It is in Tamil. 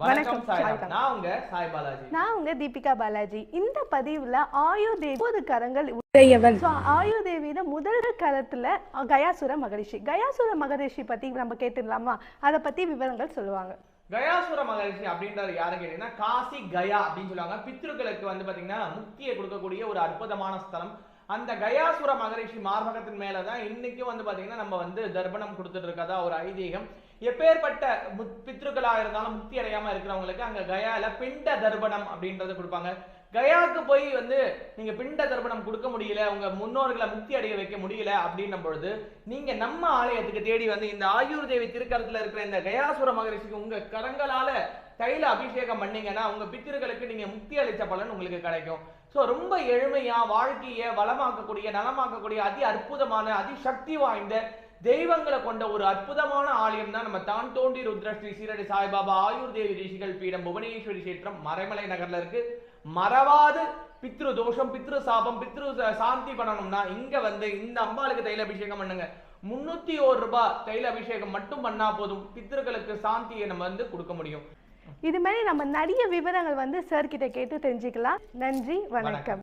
வணக்கம் சாய்ராம். நான் உங்க சாய் பாலாஜி. நான் உங்க தீபிகா பாலாஜி. இந்த பதிவுல ஆயுதேவி 9 கரங்கள் உடையவன். ஆயுதேவியில முதல் கரத்துல கயாசுர மகரிஷி. கயாசுர மகரிஷி பத்தி நம்ம கேட்டுடலாமா? அதை பத்தி விவரங்கள் சொல்லுவாங்க. கயாசுர மகரிஷி அப்படின்றது யாரு கேட்டீங்கன்னா காசி கயா அப்படின்னு சொல்லுவாங்க. பித்ருக்களுக்கு பாத்தீங்கன்னா முக்தியை கொடுக்கக்கூடிய ஒரு அற்புதமான ஸ்தலம். அந்த கயாசுர மகரிஷி மார்பகத்தின் மேலதான் இன்னைக்கும் பாத்தீங்கன்னா நம்ம தர்ப்பணம் கொடுத்துட்டு இருக்கதா ஒரு ஐதீகம். எப்பேற்பட்ட பித்ருக்களா இருந்தாலும் முக்தி அடையாம இருக்கிறவங்களுக்கு அங்க கயால பிண்ட தர்ப்பணம் அப்படின்றத கொடுப்பாங்க. கயாவுக்கு போய் நீங்க பிண்ட தர்ப்பணம் கொடுக்க முடியல, உங்க முன்னோர்களை முக்தி அடைய வைக்க முடியல அப்படின்னும் பொழுது நீங்க நம்ம ஆலயத்துக்கு தேடி இந்த ஆயுர்தேவி திருக்கரத்துல இருக்கிற இந்த கயாசுர மகரிஷிக்கு உங்க கரங்களால தைல அபிஷேகம் பண்ணீங்கன்னா உங்க பித்திருக்களுக்கு நீங்க முக்தி அளித்த பலன் உங்களுக்கு கிடைக்கும். ரொம்ப எளிமையா வாழ்க்கையை வளமாக்கக்கூடிய நலமாக்கக்கூடிய அதி அற்புதமான அதிசக்தி வாய்ந்த தெய்வங்களை கொண்ட ஒரு அற்புதமான ஆலயம் தான் நம்ம தான் தோண்டி ருத்ர ஸ்ரீ சீரடி சாய்பாபா ஆயுர்தேவி ரிஷிகள் பீடம் புவனேஸ்வரி கஷேத்திரம் மறைமலை நகர்ல இருக்கு. மறவாது பித்ரு தோஷம் பித்ரு சாபம் பித்ரு சாந்தி பண்ணணும்னா இங்க இந்த அம்பாளுக்கு தைல அபிஷேகம் பண்ணுங்க. 301 ரூபாய் தைல அபிஷேகம் மட்டும் பண்ணா போதும், பித்ருக்களுக்கு சாந்தியை நம்ம கொடுக்க முடியும். இது மாதிரி நம்ம நிறைய விவரங்கள் சார் கிட்ட கேட்டு தெரிஞ்சுக்கலாம். நன்றி, வணக்கம்.